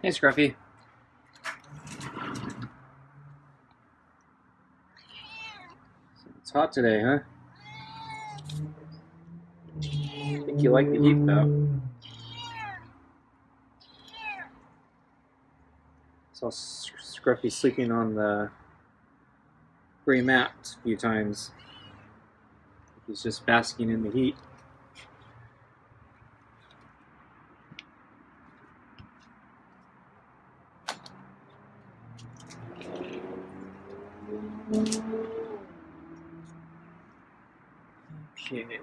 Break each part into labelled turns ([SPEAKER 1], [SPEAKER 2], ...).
[SPEAKER 1] Hey, Scruffy. It's hot today, huh? I think you like the heat, though. Saw Scruffy sleeping on the gray mat a few times. He's just basking in the heat. Okay.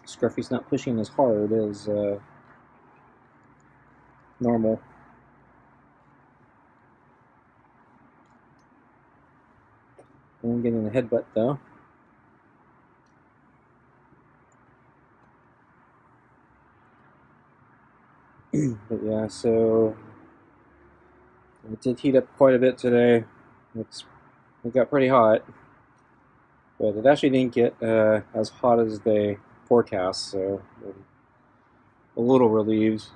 [SPEAKER 1] Scruffy's not pushing as hard as normal. I'm getting a headbutt, though. But yeah, so it did heat up quite a bit today. It got pretty hot, but it actually didn't get as hot as they forecast, so I'm a little relieved.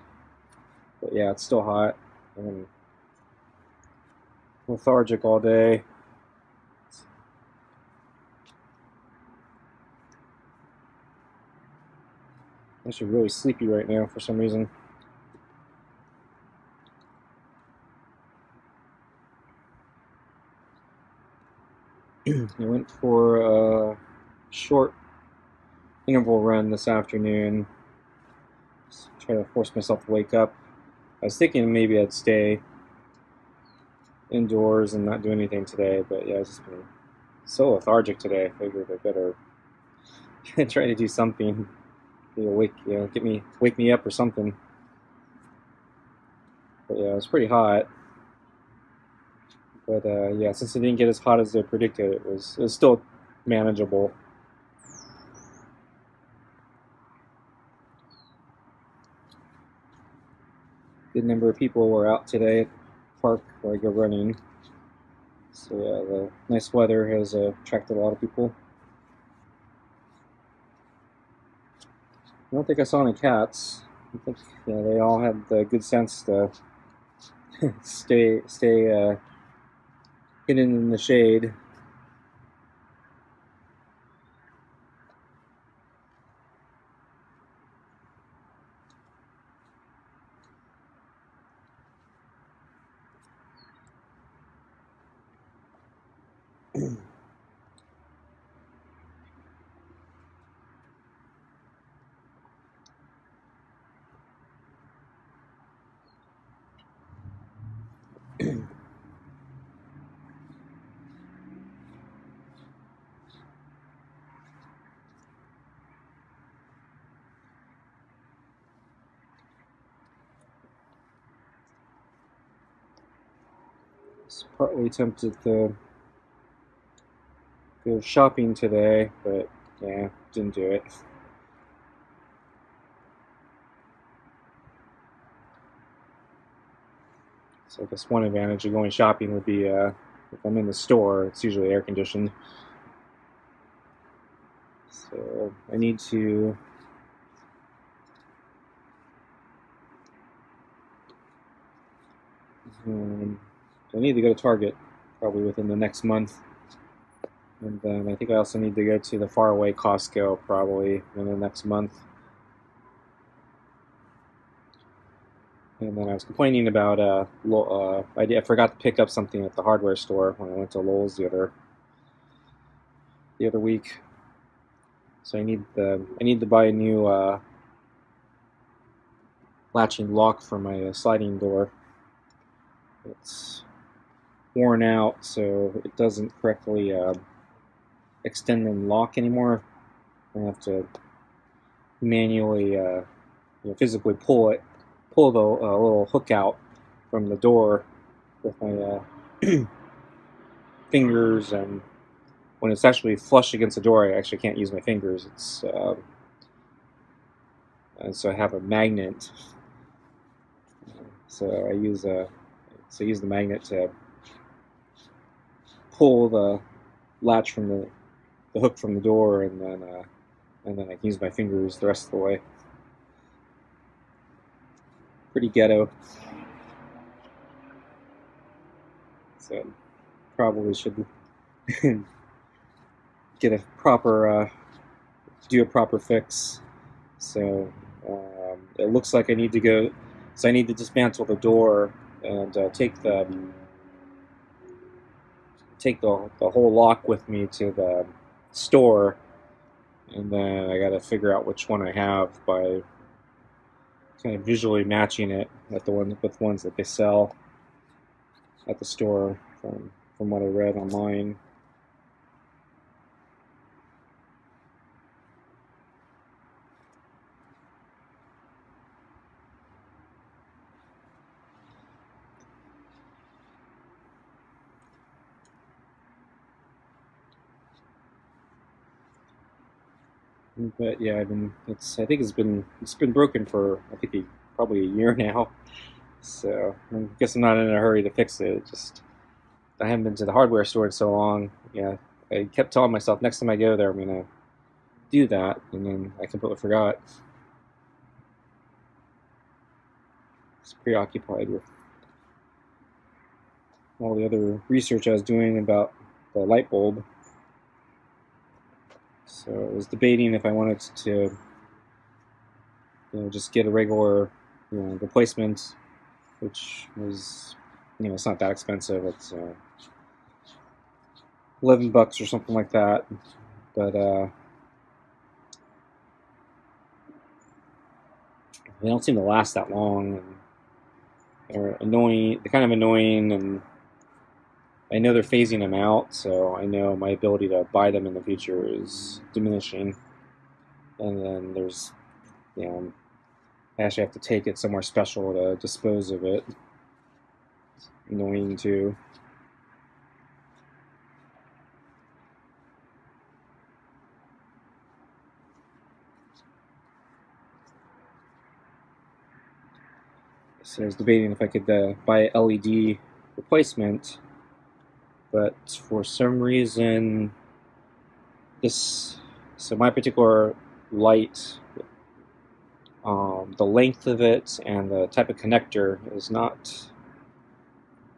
[SPEAKER 1] But yeah, it's still hot. I'm lethargic all day. I'm actually really sleepy right now for some reason. I went for a short interval run this afternoon. Just try to force myself to wake up. I was thinking maybe I'd stay indoors and not do anything today, but yeah, I've just been so lethargic today. I figured I better try to do something. Wake me up or something. But yeah, it was pretty hot. But yeah, since it didn't get as hot as they predicted, it was still manageable. Good number of people were out today at the park where I go running. So yeah, the nice weather has attracted a lot of people. I don't think I saw any cats. I think they all had the good sense to stay hidden in the shade. Was partly tempted to go shopping today, but yeah, didn't do it. So I guess one advantage of going shopping would be if I'm in the store, it's usually air conditioned. So I need to I need to go to Target probably within the next month. And then I think I also need to go to the faraway Costco probably in the next month. And then I was complaining about I forgot to pick up something at the hardware store when I went to Lowe's the other week. So I need to buy a new latching lock for my sliding door. It's worn out, so it doesn't correctly extend and lock anymore. I have to manually, physically pull the little hook out from the door with my fingers, and when it's actually flush against the door, I actually can't use my fingers. It's and so I have a magnet. So I use the magnet to pull the latch from the hook from the door, and then I can use my fingers the rest of the way. Pretty ghetto. So probably should get a proper do a proper fix. So it looks like I need to go. So I need to dismantle the door and take the whole lock with me to the store, and then I got to figure out which one I have by kind of visually matching it with ones that they sell at the store from what I read online. But yeah, I think it's been broken for probably a year now. So I guess I'm not in a hurry to fix it. I haven't been to the hardware store in so long. Yeah, I kept telling myself next time I go there I'm gonna do that, and then I completely forgot. I was preoccupied with all the other research I was doing about the light bulb. So I was debating if I wanted to, just get a regular, replacement, which was, it's not that expensive. It's $11 or something like that. But they don't seem to last that long, and they're annoying. They're kind of annoying, and I know they're phasing them out, so I know my ability to buy them in the future is diminishing. And then there's, I actually have to take it somewhere special to dispose of it. It's annoying too. So I was debating if I could buy an LED replacement, but for some reason, so my particular light, the length of it and the type of connector is not.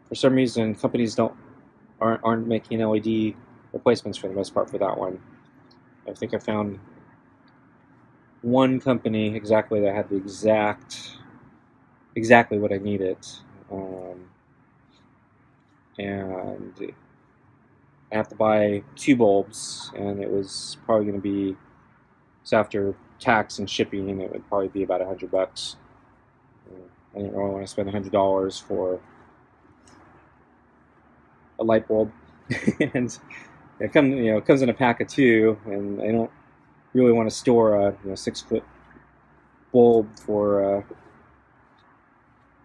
[SPEAKER 1] For some reason, companies aren't making LED replacements for the most part for that one. I think I found one company exactly that had the exactly what I needed, and I have to buy 2 bulbs, and it was probably going to be, so after tax and shipping, it would probably be about $100. I didn't really want to spend $100 for a light bulb, and it comes in a pack of 2, and I don't really want to store a 6-foot bulb for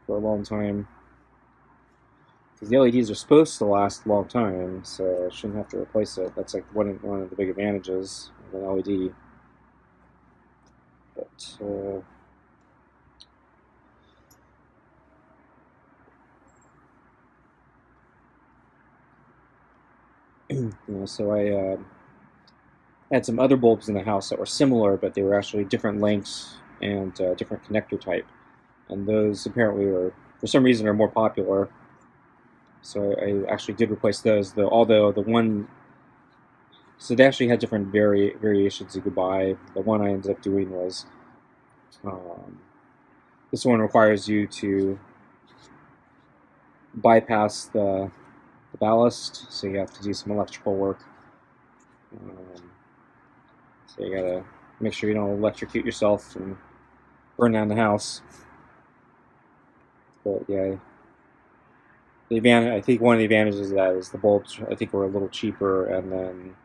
[SPEAKER 1] a long time, because the LEDs are supposed to last a long time, so I shouldn't have to replace it. That's like one of the big advantages of an LED. But so I had some other bulbs in the house that were similar, but they were actually different lengths and different connector type, and those apparently for some reason are more popular. So I actually did replace those, although the one, so they actually had different variations you could buy. The one I ended up doing was, this one requires you to bypass the ballast, so you have to do some electrical work. So you gotta make sure you don't electrocute yourself and burn down the house. But yeah, I think one of the advantages of that is the bulbs, I think, were a little cheaper, and then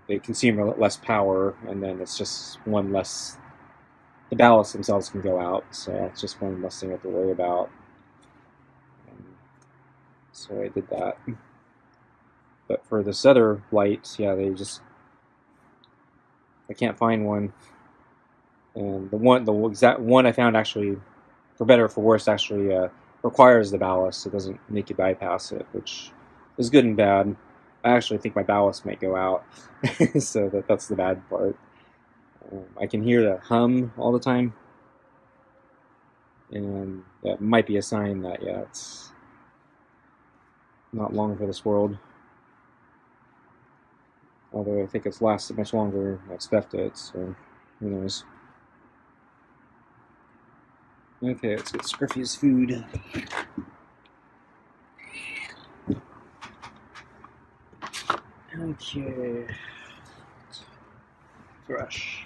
[SPEAKER 1] they consume less power, and then it's just one less. The ballasts themselves can go out, so it's just one less thing I have to worry about. So I did that. But for this other light, yeah, I can't find one. And the exact one I found actually, for better or for worse, actually requires the ballast. It doesn't make you bypass it, which is good and bad. I actually think my ballast might go out, so that's the bad part. I can hear the hum all the time, and that might be a sign that, yeah, it's not long for this world. Although I think it's lasted much longer than I expected, so who knows. Okay, let's get Scruffy's food. Okay. Brush.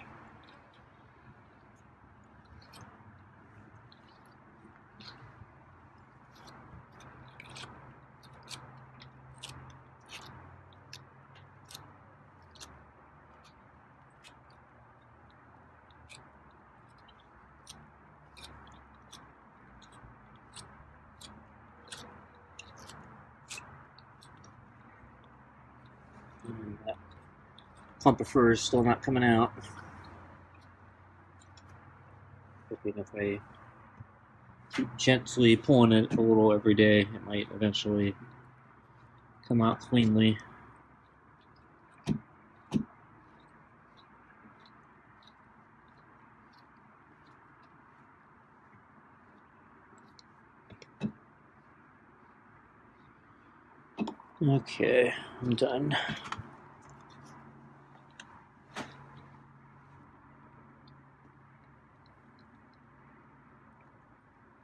[SPEAKER 1] That clump of fur is still not coming out. Hoping if I keep gently pulling it a little every day, it might eventually come out cleanly. Okay, I'm done.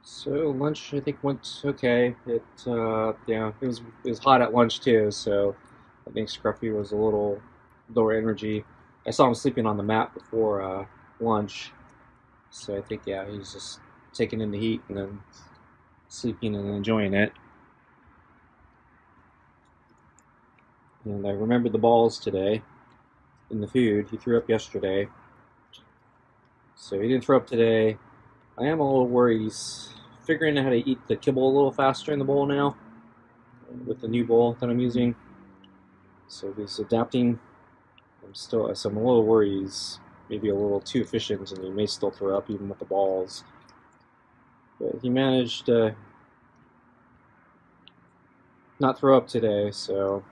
[SPEAKER 1] So lunch, I think, went okay. Yeah, it was hot at lunch too, so I think Scruffy was a little lower energy. I saw him sleeping on the mat before lunch, so I think, yeah, he's just taking in the heat and then sleeping and enjoying it. And I remembered the balls today in the food. He threw up yesterday, so he didn't throw up today. I am a little worried. He's figuring out how to eat the kibble a little faster in the bowl now with the new bowl that I'm using. So he's adapting. So I'm a little worried he's maybe a little too efficient and he may still throw up even with the balls. But he managed to not throw up today, so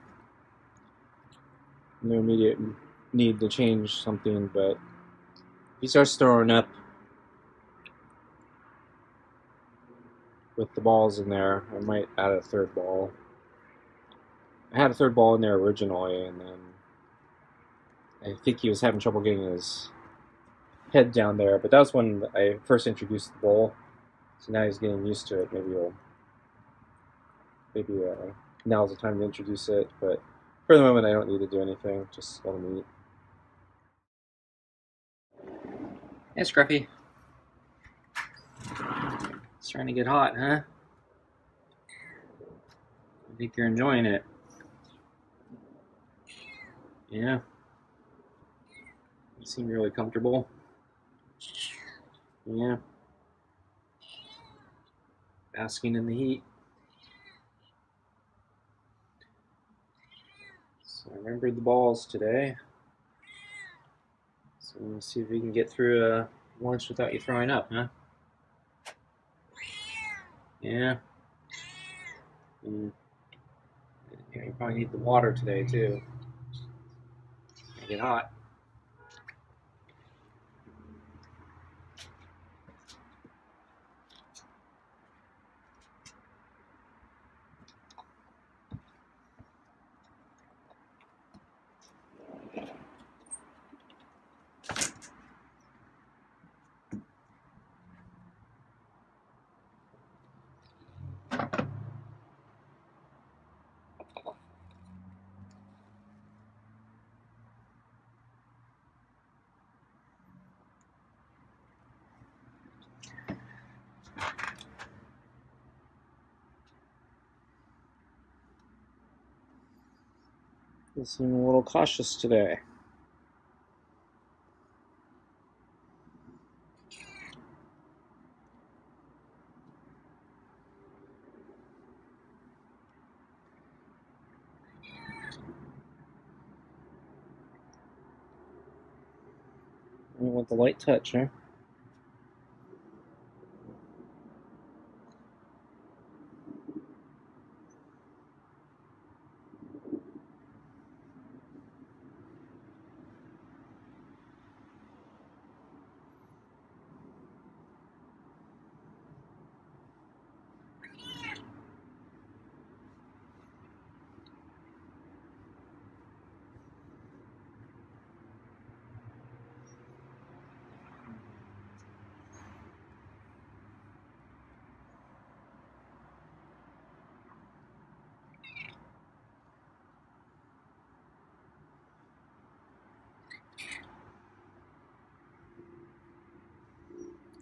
[SPEAKER 1] no immediate need to change something, but if he starts throwing up with the balls in there, I might add a third ball. I had a third ball in there originally, and then I think he was having trouble getting his head down there, but that was when I first introduced the bowl. So now he's getting used to it. Maybe now's the time to introduce it, but for the moment I don't need to do anything, just let him eat. Hey, Scruffy. It's starting to get hot, huh? I think you're enjoying it. Yeah. You seem really comfortable. Yeah. Basking in the heat. So I remembered the balls today. So let's see if we can get through lunch without you throwing up, huh? Yeah. Yeah, you probably need the water today too. It's gonna get hot. You seem a little cautious today. want the light touch, huh?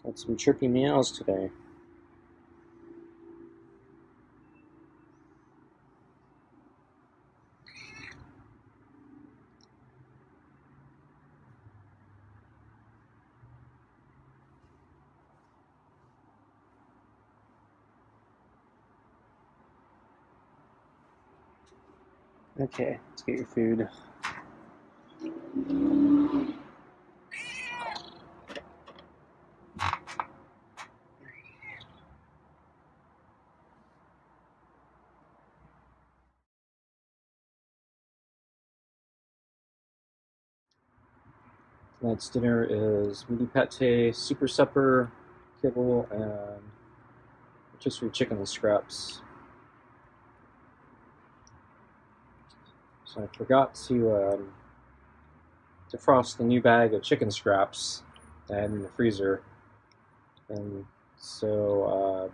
[SPEAKER 1] Got some chirpy meows today. Okay, let's get your food. Tonight's dinner is meaty pate, super supper, kibble, and rotisserie chicken scraps. So I forgot to defrost the new bag of chicken scraps I had in the freezer, and so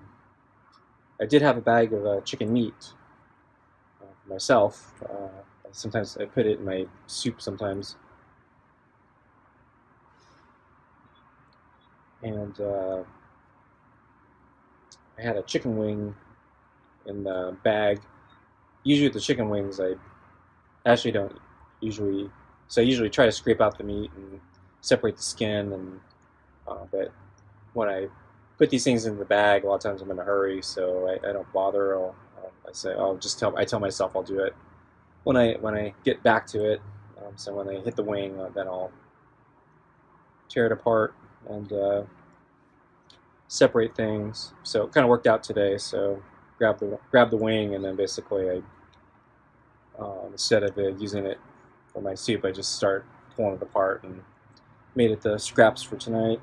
[SPEAKER 1] I did have a bag of chicken meat for myself. Sometimes I put it in my soup sometimes. And I had a chicken wing in the bag. Usually with the chicken wings, I actually don't usually. So I usually try to scrape out the meat and separate the skin. And but when I put these things in the bag, a lot of times I'm in a hurry, so I don't bother. I tell myself I'll do it when I get back to it. So when I hit the wing, then I'll tear it apart and separate things. So it kind of worked out today. So grab the wing, and then basically I instead of using it for my soup, I just start pulling it apart and made it the scraps for tonight.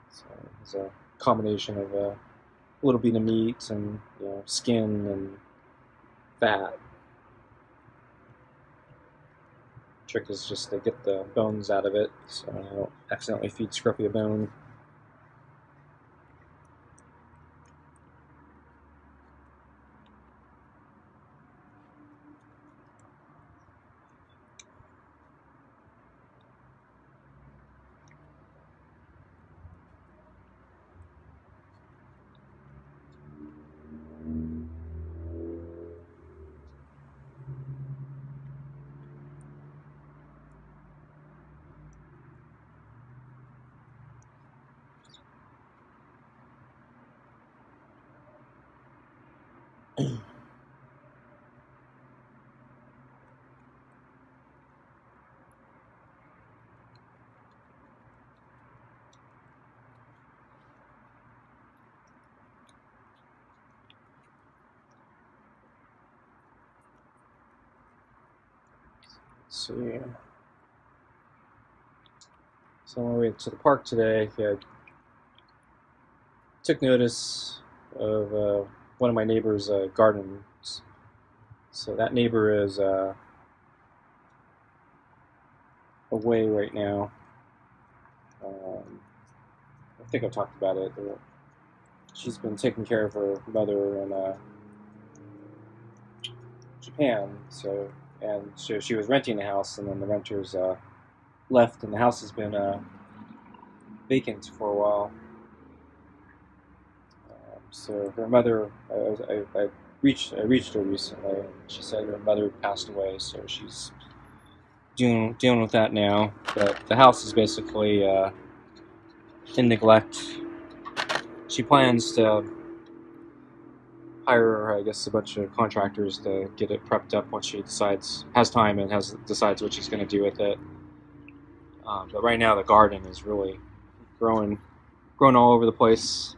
[SPEAKER 1] So it's a combination of a little bit of meat and skin and fat. Trick is just to get the bones out of it, so I don't accidentally feed Scruffy a bone. Let's see. So on my way to the park today, I took notice of one of my neighbor's gardens. So that neighbor is away right now. I think I've talked about it. She's been taking care of her mother in Japan. So she was renting the house, and then the renters left, and the house has been vacant for a while. So her mother, I reached her recently. And she said her mother passed away, so she's dealing with that now. But the house is basically in neglect. She plans to hire, I guess, a bunch of contractors to get it prepped up once she has time and decides what she's going to do with it. But right now the garden is really growing all over the place.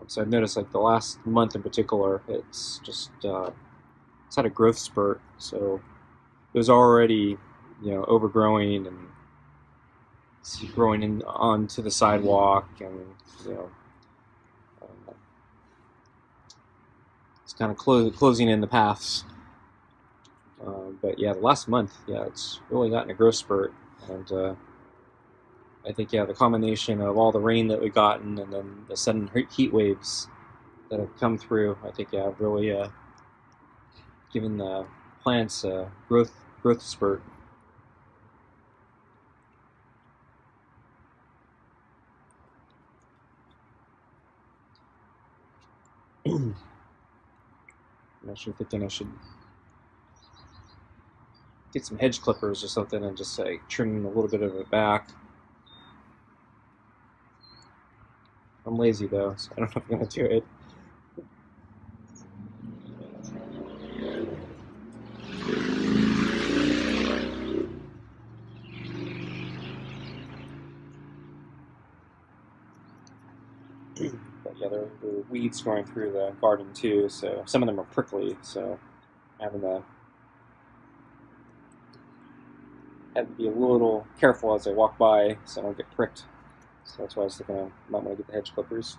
[SPEAKER 1] So I've noticed like the last month in particular, it's just it's had a growth spurt. So it was already, overgrowing and growing in onto the sidewalk, and it's kind of closing in the paths. But yeah, the last month, yeah, it's really gotten a growth spurt, and I think the combination of all the rain that we've gotten and then the sudden heat waves that have come through, I think have really given the plants a growth spurt. I'm actually thinking I should get some hedge clippers or something and just trim a little bit of it back. I'm lazy though, so I don't know if I'm gonna do it. But yeah, there are weeds growing through the garden too, so some of them are prickly, so having to be a little careful as I walk by so I don't get pricked. So that's why I was thinking I might want to get the hedge clippers.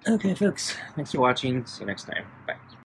[SPEAKER 1] Okay, folks. Thanks for watching. See you next time. Bye.